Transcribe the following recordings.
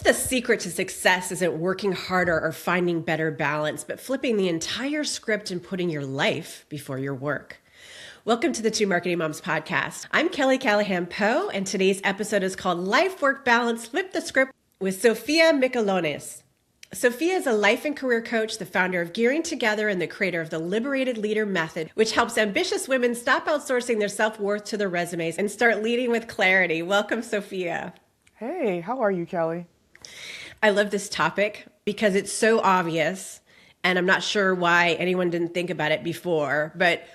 The secret to success isn't working harder or finding better balance, but flipping the entire script and putting your life before your work. Welcome to the Two Marketing Moms podcast. I'm Kelly Callahan Poe, and today's episode is called Life Work Balance Flip the Script with Sophia Mikelionis. Sophia is a life and career coach, the founder of Gearing Together, and the creator of the Liberated Leader Method, which helps ambitious women stop outsourcing their self-worth to their resumes and start leading with clarity. Welcome, Sophia. Hey, how are you, Kelly? I love this topic because it's so obvious, and I'm not sure why anyone didn't think about it before, but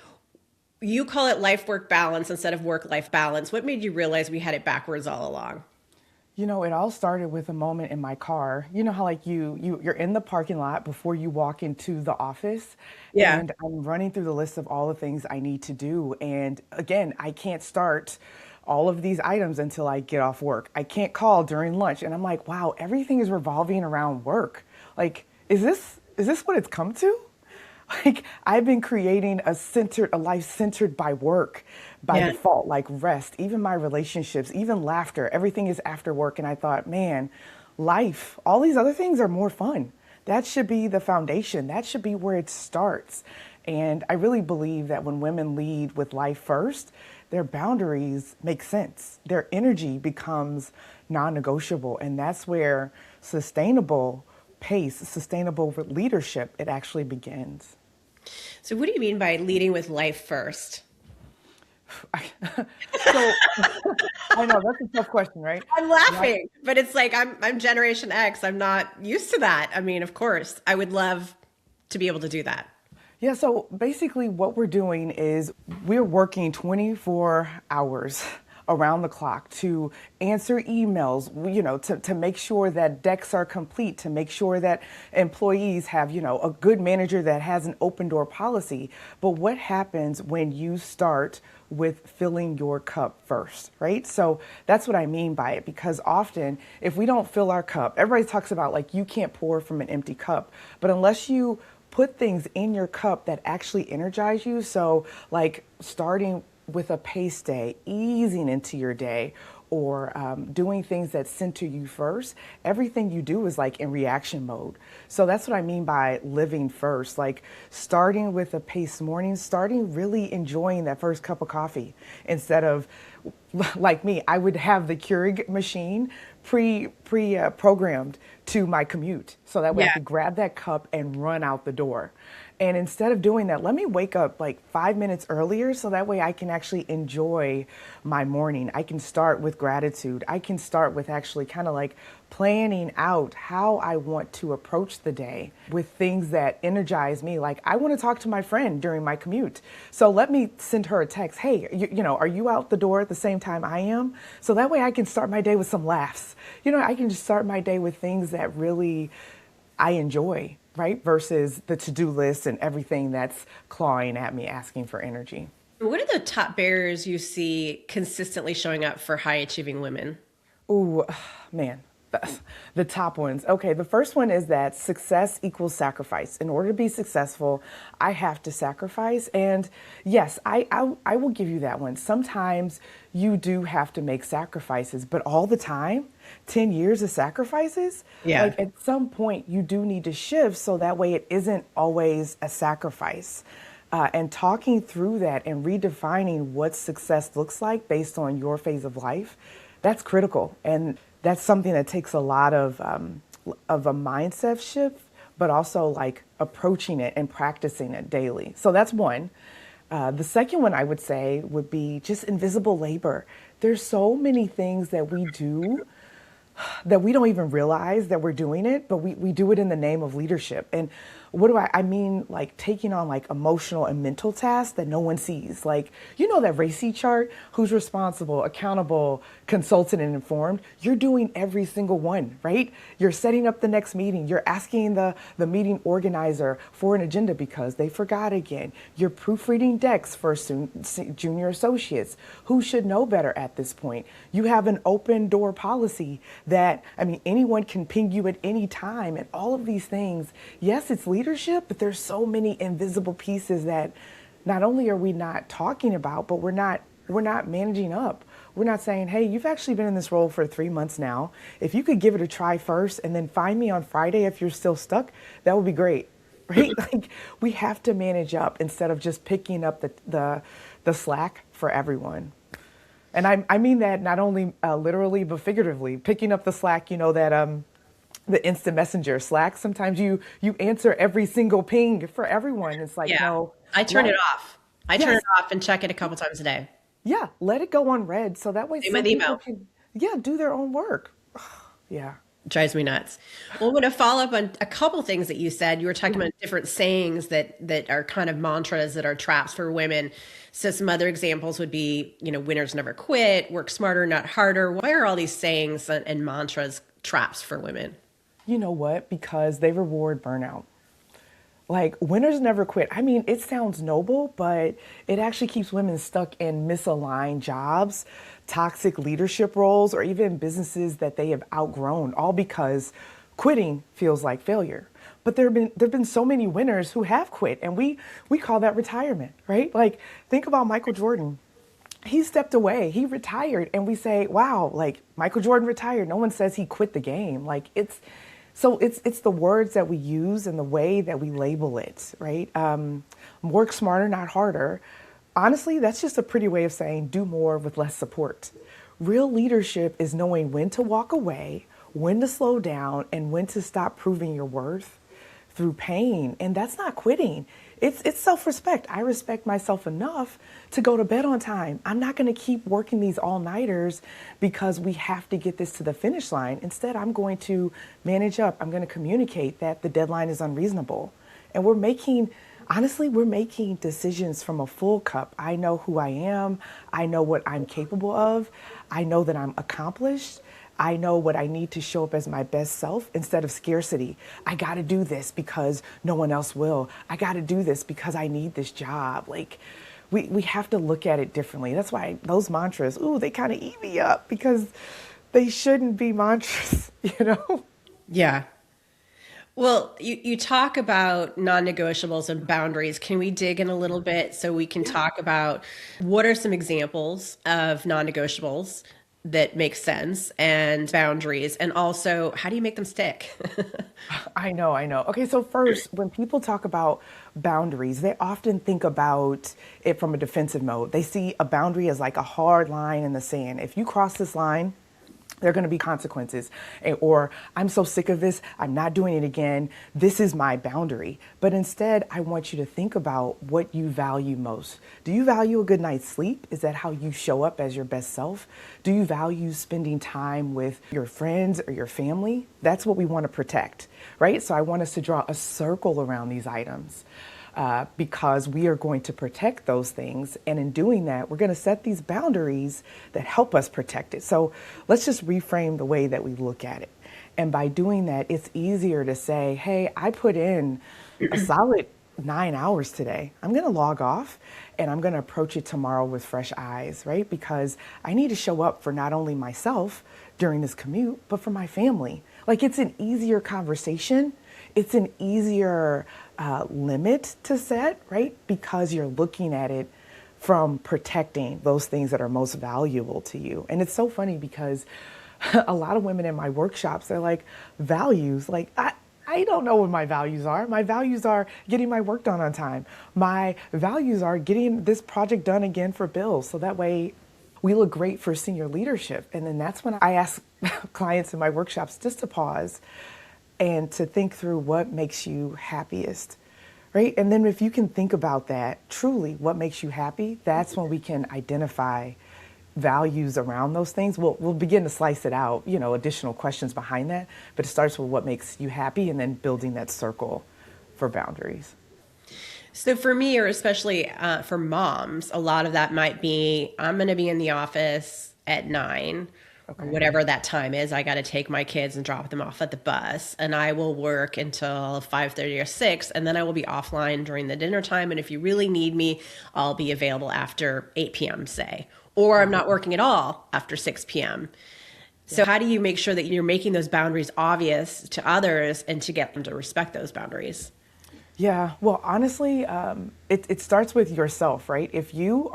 you call it life-work balance instead of work-life balance. What made you realize we had it backwards all along? You know, it all started with a moment in my car. You know how like you're in the parking lot before you walk into the office, Yeah. and I'm running through the list of all the things I need to do. And again, I can't start all of these items until I get off work. I can't call during lunch. And I'm like, wow, everything is revolving around work. Like, is this what it's come to? Like, I've been creating a life centered by work by default, like rest, even my relationships, even laughter, everything is after work. And I thought, man, life, all these other things are more fun. That should be the foundation. That should be where it starts. And I really believe that when women lead with life first, their boundaries make sense. Their energy becomes non-negotiable. And that's where sustainable pace, sustainable leadership, it actually begins. So what do you mean by leading with life first? So I know that's a tough question, right? I'm laughing, but it's like I'm Generation X. I'm not used to that. I mean, of course, I would love to be able to do that. Yeah, so basically what we're doing is we're working 24 hours around the clock to answer emails, you know, to make sure that decks are complete, to make sure that employees have, you know, a good manager that has an open door policy. But what happens when you start with filling your cup first, right? So that's what I mean by it, because often if we don't fill our cup, everybody talks about like you can't pour from an empty cup, but unless you put things in your cup that actually energize you, so like starting with a pace day, easing into your day, or doing things that center you first, everything you do is like in reaction mode. So that's what I mean by living first, like starting with a pace morning, starting really enjoying that first cup of coffee instead of like me, I would have the Keurig machine programmed to my commute. So that way I could grab that cup and run out the door. And instead of doing that, let me wake up like 5 minutes earlier so that way I can actually enjoy my morning. I can start with gratitude. I can start with actually kind of like planning out how I want to approach the day with things that energize me. Like I want to talk to my friend during my commute. So let me send her a text. Hey, you know, are you out the door at the same time I am? So that way I can start my day with some laughs. You know, I can just start my day with things that really I enjoy, right? Versus the to-do list and everything that's clawing at me, asking for energy. What are the top barriers you see consistently showing up for high achieving women? Ooh, man. The top ones. Okay, the first one is that success equals sacrifice. In order to be successful, I have to sacrifice. And yes, I will give you that one. Sometimes you do have to make sacrifices, but all the time, 10 years of sacrifices, like at some point you do need to shift so that way it isn't always a sacrifice. And talking through that and redefining what success looks like based on your phase of life, that's critical. And that's something that takes a lot of a mindset shift, but also like approaching it and practicing it daily. So that's one. The second one I would say would be just invisible labor. There's so many things that we do that we don't even realize that we're doing it, but we do it in the name of leadership. And what do I mean? Like taking on like emotional and mental tasks that no one sees. Like, you know, that RACI chart, who's responsible, accountable, consultant, and informed. You're doing every single one, right? You're setting up the next meeting. You're asking the meeting organizer for an agenda because they forgot again. You're proofreading decks for junior associates who should know better at this point. You have an open door policy that, I mean, anyone can ping you at any time, and all of these things. Yes, it's leadership, but there's so many invisible pieces that not only are we not talking about, but we're not managing up. We're not saying, hey, you've actually been in this role for 3 months now. If you could give it a try first and then find me on Friday if you're still stuck, that would be great. Right? Like we have to manage up instead of just picking up the slack for everyone. And I mean that not only literally, but figuratively, picking up the slack, that the instant messenger Slack. Sometimes you answer every single ping for everyone. It's like, Yeah. no, I turn let, it off. I turn yes, it off and check it a couple times a day. yeah, let it go on red. So that way Same some with people email. can, yeah, do their own work. Yeah. Drives me nuts. Well, I'm going to follow up on a couple things that you said. You were talking about different sayings that are kind of mantras that are traps for women. So some other examples would be, winners never quit, work smarter, not harder. Why are all these sayings and mantras traps for women? You know what? Because they reward burnout. Like winners never quit. I mean, it sounds noble, but it actually keeps women stuck in misaligned jobs, toxic leadership roles, or even businesses that they have outgrown, all because quitting feels like failure. But there've been so many winners who have quit, and we call that retirement, right? Like think about Michael Jordan. He stepped away, he retired, and we say, wow, like Michael Jordan retired. No one says he quit the game. Like it's the words that we use and the way that we label it, right? Work smarter, not harder. Honestly, that's just a pretty way of saying do more with less support. Real leadership is knowing when to walk away, when to slow down, and when to stop proving your worth through pain. And that's not quitting. It's self-respect. I respect myself enough to go to bed on time. I'm not going to keep working these all-nighters because we have to get this to the finish line. Instead, I'm going to manage up. I'm going to communicate that the deadline is unreasonable. And honestly, we're making decisions from a full cup. I know who I am. I know what I'm capable of. I know that I'm accomplished. I know what I need to show up as my best self instead of scarcity. I got to do this because no one else will. I got to do this because I need this job. Like we have to look at it differently. That's why those mantras, they kind of eat me up because they shouldn't be mantras, you know? Yeah. Well, you talk about non-negotiables and boundaries. Can we dig in a little bit so we can talk about what are some examples of non-negotiables that make sense and boundaries, and also how do you make them stick? I know. Okay, so first, when people talk about boundaries, they often think about it from a defensive mode. They see a boundary as like a hard line in the sand. If you cross this line, there are going to be consequences. Or I'm so sick of this, I'm not doing it again. This is my boundary. But instead, I want you to think about what you value most. Do you value a good night's sleep? Is that how you show up as your best self? Do you value spending time with your friends or your family? That's what we want to protect, right? So I want us to draw a circle around these items. Because we are going to protect those things. And in doing that, we're going to set these boundaries that help us protect it. So let's just reframe the way that we look at it. And by doing that, it's easier to say, hey, I put in a solid 9 hours today. I'm going to log off and I'm going to approach it tomorrow with fresh eyes, right? Because I need to show up for not only myself during this commute, but for my family. Like it's an easier conversation. It's an easier limit to set, right? Because you're looking at it from protecting those things that are most valuable to you. And it's so funny because a lot of women in my workshops, they're like, values, like, I don't know what my values are. My values are getting my work done on time. My values are getting this project done again for bills. So that way we look great for senior leadership. And then that's when I ask clients in my workshops just to pause and to think through what makes you happiest, right? And then if you can think about that, truly what makes you happy, that's when we can identify values around those things. We'll begin to slice it out, additional questions behind that, but it starts with what makes you happy and then building that circle for boundaries. So for me, or especially for moms, a lot of that might be, I'm going to be in the office at 9. Or whatever that time is. I got to take my kids and drop them off at the bus, and I will work until 5:30 or 6, and then I will be offline during the dinner time. And if you really need me, I'll be available after 8 p.m., say, or I'm not working at all after 6 p.m. So how do you make sure that you're making those boundaries obvious to others and to get them to respect those boundaries? Yeah, well, honestly, it starts with yourself, right? If you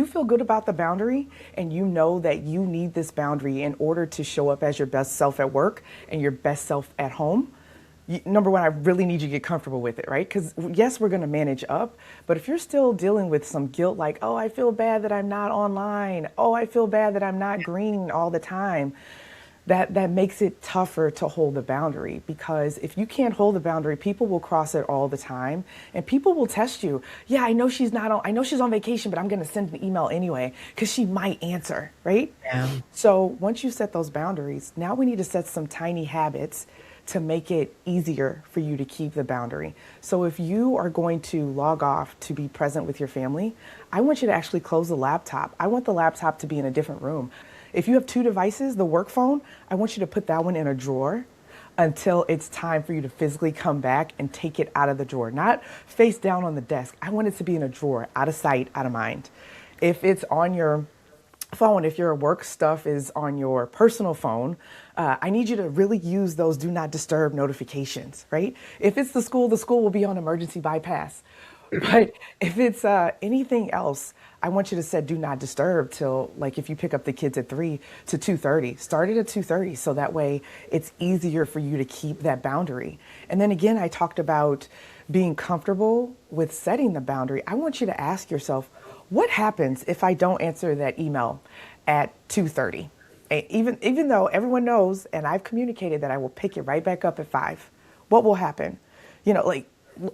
feel good about the boundary and you know that you need this boundary in order to show up as your best self at work and your best self at home, number one, I really need you to get comfortable with it, right? Because yes, we're going to manage up, but if you're still dealing with some guilt, like, oh, I feel bad that I'm not online. Oh, I feel bad that I'm not green all the time. That makes it tougher to hold the boundary, because if you can't hold the boundary, people will cross it all the time and people will test you. Yeah, I know she's on vacation, but I'm going to send an email anyway because she might answer, right? Yeah. So once you set those boundaries, now we need to set some tiny habits to make it easier for you to keep the boundary. So if you are going to log off to be present with your family, I want you to actually close the laptop. I want the laptop to be in a different room. If you have two devices, the work phone, I want you to put that one in a drawer until it's time for you to physically come back and take it out of the drawer, not face down on the desk. I want it to be in a drawer, out of sight, out of mind. If it's on your phone, if your work stuff is on your personal phone, I need you to really use those do not disturb notifications, right? If it's the school will be on emergency bypass. But if it's anything else, I want you to set do not disturb till, like, if you pick up the kids at 3 to 2:30, start it at 2:30. So that way it's easier for you to keep that boundary. And then again, I talked about being comfortable with setting the boundary. I want you to ask yourself, what happens if I don't answer that email at 2:30? Even though everyone knows and I've communicated that I will pick it right back up at 5, what will happen? Like,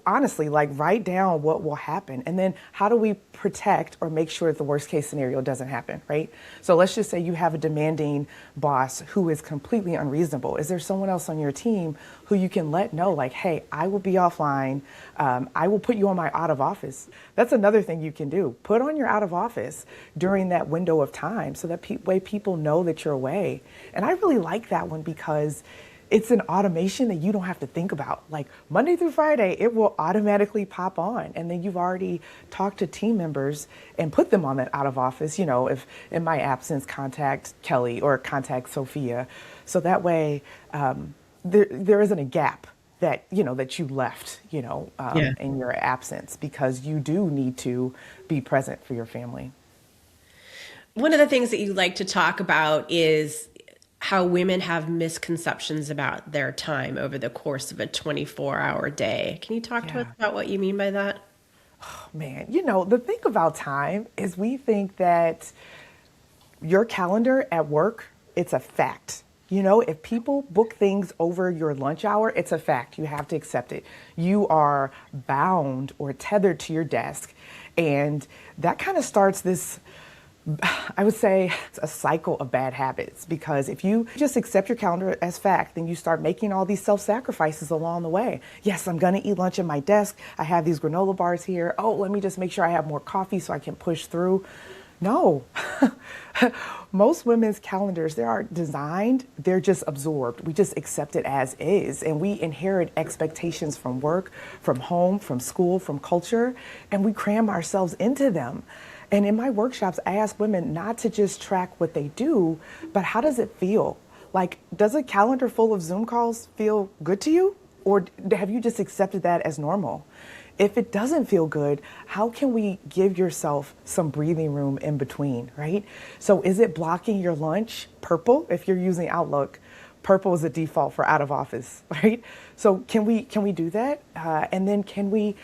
honestly, like, write down what will happen, and then how do we protect or make sure that the worst case scenario doesn't happen, right? So let's just say you have a demanding boss who is completely unreasonable. Is there someone else on your team who you can let know, like, hey, I will be offline. I will put you on my out of office. That's another thing you can do. Put on your out of office during that window of time so that way people know that you're away. And I really like that one because it's an automation that you don't have to think about. Like, Monday through Friday, it will automatically pop on. And then you've already talked to team members and put them on that out of office. If in my absence, contact Kelly or contact Sophia. So that way there isn't a gap that you left, in your absence, because you do need to be present for your family. One of the things that you like to talk about is how women have misconceptions about their time over the course of a 24-hour day. Can you talk to us about what you mean by that? Man, the thing about time is we think that your calendar at work, it's a fact. If people book things over your lunch hour, it's a fact. You have to accept it. You are bound or tethered to your desk. And that kind of starts this, I would say, it's a cycle of bad habits, because if you just accept your calendar as fact, then you start making all these self-sacrifices along the way. Yes, I'm going to eat lunch at my desk. I have these granola bars here. Oh, let me just make sure I have more coffee so I can push through. No. Most women's calendars, they are designed, they're just absorbed. We just accept it as is. And we inherit expectations from work, from home, from school, from culture, and we cram ourselves into them. And in my workshops, I ask women not to just track what they do, but how does it feel? Like, does a calendar full of Zoom calls feel good to you? Or have you just accepted that as normal? If it doesn't feel good, how can we give yourself some breathing room in between, right? So is it blocking your lunch purple? If you're using Outlook, purple is the default for out of office, right? So can we do that? And then can we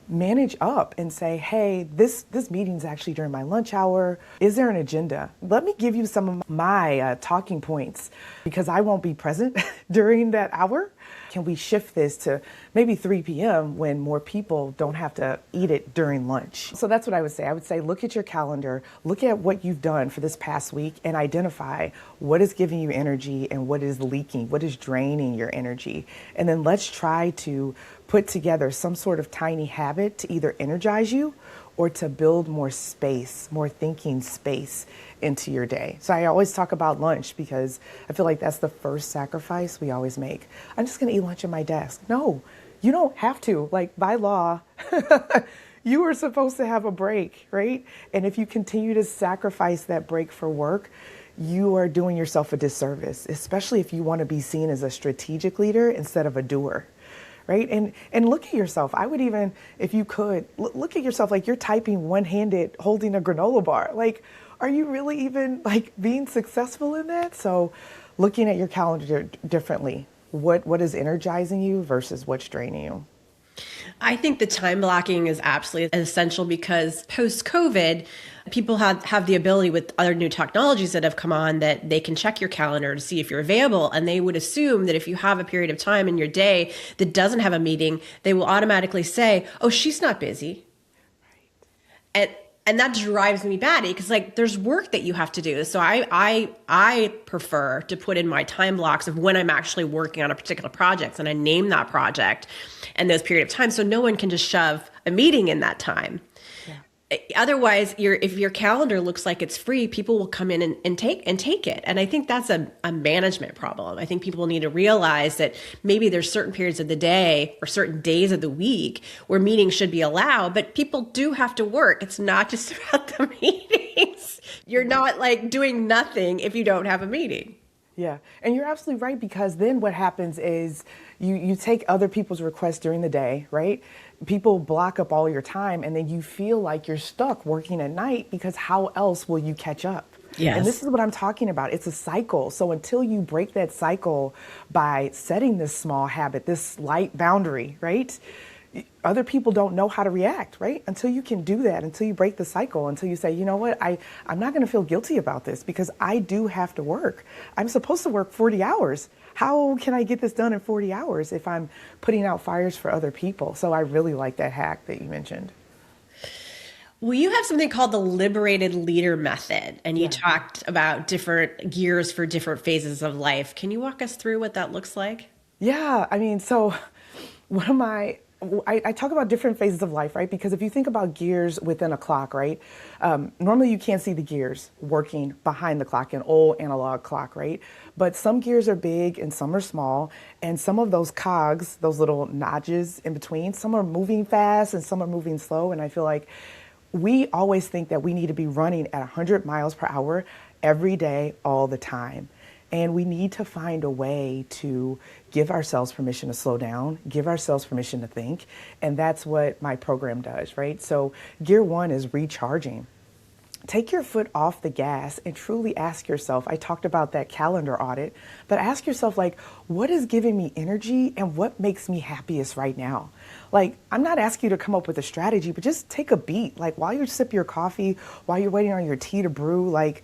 manage up and say, hey, this meeting's actually during my lunch hour. Is there an agenda? Let me give you some of my talking points, because I won't be present during that hour. Can we shift this to maybe 3 p.m. when more people don't have to eat it during lunch? So that's what I would say. I would say, look at your calendar, look at what you've done for this past week, and identify what is giving you energy and what is leaking, what is draining your energy. And then let's try to put together some sort of tiny habit to either energize you or to build more space, more thinking space into your day. So I always talk about lunch because I feel like that's the first sacrifice we always make. I'm just going to eat lunch at my desk. No, you don't have to. Like, by law, you are supposed to have a break, right? And if you continue to sacrifice that break for work, you are doing yourself a disservice, especially if you want to be seen as a strategic leader instead of a doer. right? And look at yourself. I would even, if you could, look at yourself like you're typing one-handed holding a granola bar. Like, are you really even like being successful in that? So looking at your calendar differently, what is energizing you versus what's draining you? I think the time blocking is absolutely essential because post COVID, people have the ability with other new technologies that have come on that they can check your calendar to see if you're available. And they would assume that if you have a period of time in your day that doesn't have a meeting, they will automatically say, oh, she's not busy. And and that drives me batty because like there's work that you have to do. So I prefer to put in my time blocks of when I'm actually working on a particular project and I name that project and those period of time so no one can just shove a meeting in that time. Otherwise, if your calendar looks like it's free, people will come in and take it. And I think that's a management problem. I think people need to realize that maybe there's certain periods of the day or certain days of the week where meetings should be allowed, but people do have to work. It's not just about the meetings. You're not like doing nothing if you don't have a meeting. Yeah, and you're absolutely right because then what happens is you take other people's requests during the day, right? People block up all your time and then you feel like you're stuck working at night because how else will you catch up? Yes. And this is what I'm talking about. It's a cycle. So until you break that cycle by setting this small habit, this light boundary, right? Other people don't know how to react, right? Until you can do that, until you break the cycle, until you say, you know what, I'm not going to feel guilty about this because I do have to work. I'm supposed to work 40 hours. How can I get this done in 40 hours if I'm putting out fires for other people? So I really like that hack that you mentioned. Well, you have something called the liberated leader method, and you talked about different gears for different phases of life. Can you walk us through what that looks like? Yeah, I mean, so one of my I talk about different phases of life, right? Because if you think about gears within a clock, right? Normally you can't see the gears working behind the clock, an old analog clock, right? But some gears are big and some are small. And some of those cogs, those little notches in between, some are moving fast and some are moving slow. And I feel like we always think that we need to be running at 100 miles per hour every day, all the time. And we need to find a way to give ourselves permission to slow down, give ourselves permission to think. And that's what my program does, right? So gear one is recharging. Take your foot off the gas and truly ask yourself, I talked about that calendar audit, but ask yourself like, what is giving me energy and what makes me happiest right now? Like, I'm not asking you to come up with a strategy, but just take a beat. Like while you sip your coffee, while you're waiting on your tea to brew, like,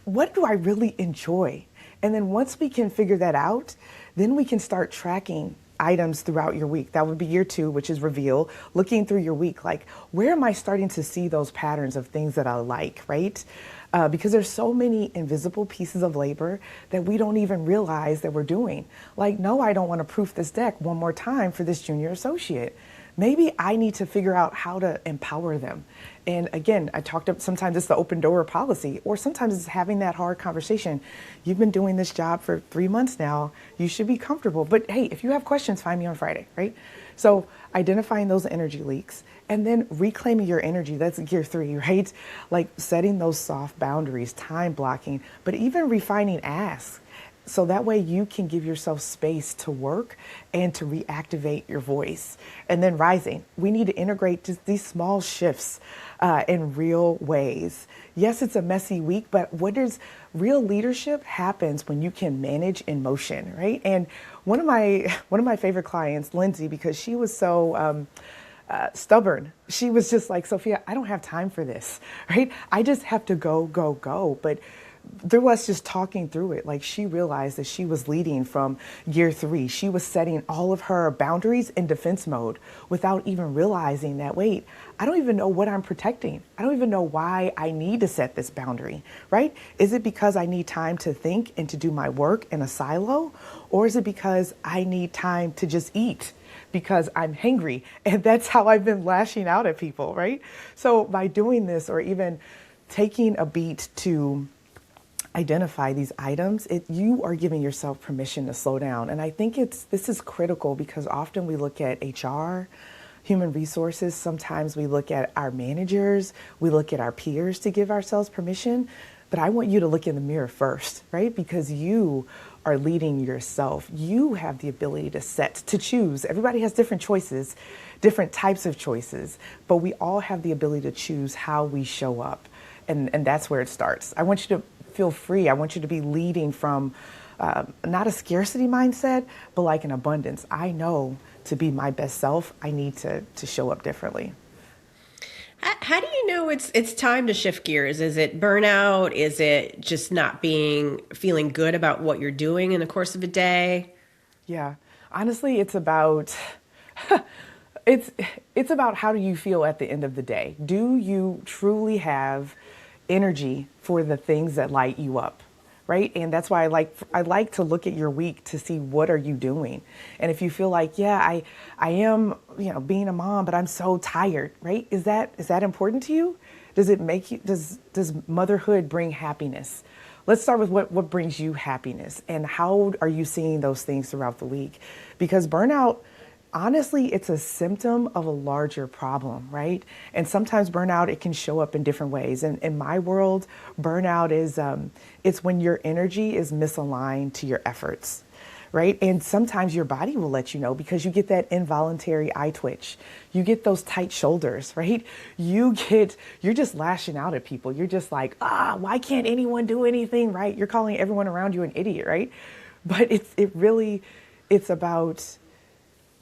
what do I really enjoy? And then once we can figure that out, then we can start tracking items throughout your week. That would be year two, which is reveal, looking through your week, like where am I starting to see those patterns of things that I like, right? Because there's so many invisible pieces of labor that we don't even realize that we're doing. Like, no, I don't want to proof this deck one more time for this junior associate. Maybe I need to figure out how to empower them. And again, I talked about sometimes it's the open door policy, or sometimes it's having that hard conversation. You've been doing this job for 3 months now. You should be comfortable. But hey, if you have questions, find me on Friday, right? So identifying those energy leaks and then reclaiming your energy. That's gear three, right? Like setting those soft boundaries, time blocking, but even refining asks. So that way you can give yourself space to work and to reactivate your voice. And then rising, we need to integrate just these small shifts in real ways. Yes, it's a messy week, but what is real leadership happens when you can manage in motion, right? And one of my favorite clients, Lindsay, because she was so stubborn. She was just like, Sophia, I don't have time for this, right? I just have to go, go, go. But through us just talking through it, like she realized that she was leading from gear three. She was setting all of her boundaries in defense mode without even realizing that, wait, I don't even know what I'm protecting. I don't even know why I need to set this boundary, right? Is it because I need time to think and to do my work in a silo? Or is it because I need time to just eat? Because I'm hangry, and that's how I've been lashing out at people, right? So by doing this, or even taking a beat to identify these items, you are giving yourself permission to slow down. And I think this is critical because often we look at HR, human resources, sometimes we look at our managers, we look at our peers to give ourselves permission. But I want you to look in the mirror first, right? Because you are leading yourself. You have the ability to choose. Everybody has different choices, different types of choices, but we all have the ability to choose how we show up. And that's where it starts. I want you to feel free. I want you to be leading from not a scarcity mindset, but like an abundance. I know to be my best self, I need to show up differently. How do you know it's time to shift gears? Is it burnout? Is it just not feeling good about what you're doing in the course of a day? Yeah, honestly, it's about it's about how do you feel at the end of the day? Do you truly have energy for the things that light you up? Right? And that's why I like to look at your week to see what are you doing. And if you feel like, yeah, I am, being a mom, but I'm so tired, right? Is that important to you? Does it make you does motherhood bring happiness? Let's start with what brings you happiness and how are you seeing those things throughout the week? Because burnout, honestly, it's a symptom of a larger problem, right? And sometimes burnout, it can show up in different ways. And in my world, burnout is it's when your energy is misaligned to your efforts, right? And sometimes your body will let you know because you get that involuntary eye twitch. You get those tight shoulders, right? You're just lashing out at people. You're just like, why can't anyone do anything, right? You're calling everyone around you an idiot, right? But it's about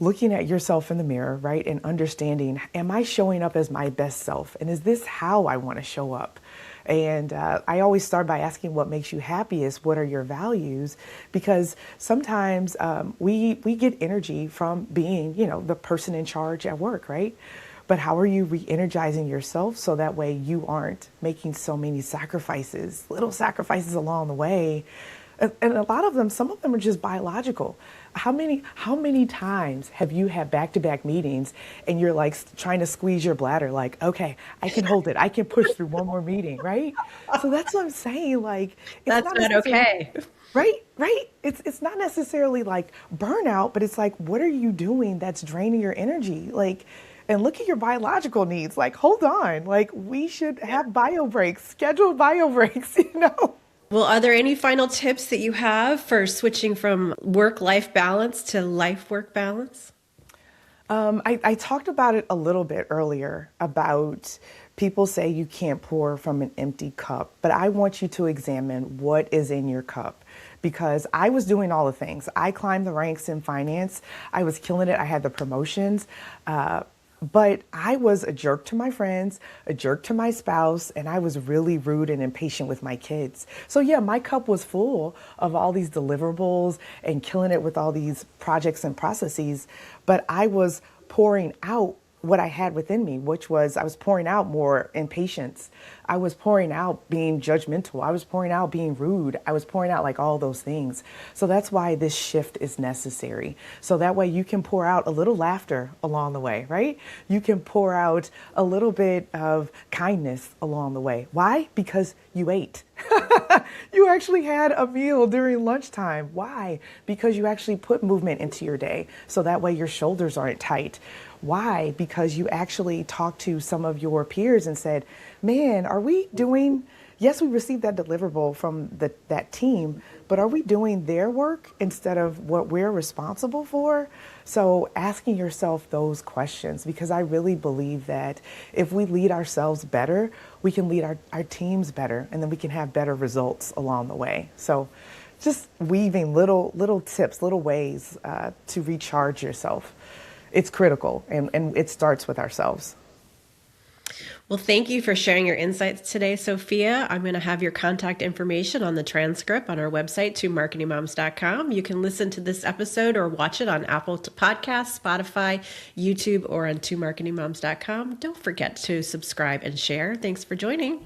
looking at yourself in the mirror, right? And understanding, am I showing up as my best self? And is this how I want to show up? And I always start by asking what makes you happiest. What are your values? Because sometimes we get energy from being, the person in charge at work, right? But how are you re-energizing yourself so that way you aren't making so many sacrifices, little sacrifices along the way? And a lot of them, some of them are just biological. How many times have you had back-to-back meetings and you're like trying to squeeze your bladder, like, okay, I can hold it. I can push through one more meeting, right? So that's what I'm saying. Like, That's not okay. Right. It's not necessarily like burnout, but it's like, what are you doing that's draining your energy? Like, and look at your biological needs. Like, hold on. Like, we should have bio breaks, scheduled bio breaks, Well, are there any final tips that you have for switching from work-life balance to life-work balance? I talked about it a little bit earlier about people say you can't pour from an empty cup, but I want you to examine what is in your cup because I was doing all the things. I climbed the ranks in finance. I was killing it. I had the promotions. But I was a jerk to my friends, a jerk to my spouse, and I was really rude and impatient with my kids. So yeah, my cup was full of all these deliverables and killing it with all these projects and processes, but I was pouring out what I had within me, which was I was pouring out more impatience. I was pouring out being judgmental. I was pouring out being rude. I was pouring out like all those things. So that's why this shift is necessary. So that way you can pour out a little laughter along the way, right? You can pour out a little bit of kindness along the way. Why? Because you ate. You actually had a meal during lunchtime. Why? Because you actually put movement into your day. So that way your shoulders aren't tight. Why? Because you actually talked to some of your peers and said, man, are we doing, yes, we received that deliverable from that team, but are we doing their work instead of what we're responsible for? So asking yourself those questions, because I really believe that if we lead ourselves better, we can lead our teams better, and then we can have better results along the way. So just weaving little tips, little ways to recharge yourself. It's critical, and it starts with ourselves. Well, thank you for sharing your insights today, Sophia. I'm going to have your contact information on the transcript on our website, twomarketingmoms.com. You can listen to this episode or watch it on Apple Podcasts, Spotify, YouTube, or on twomarketingmoms.com. Don't forget to subscribe and share. Thanks for joining.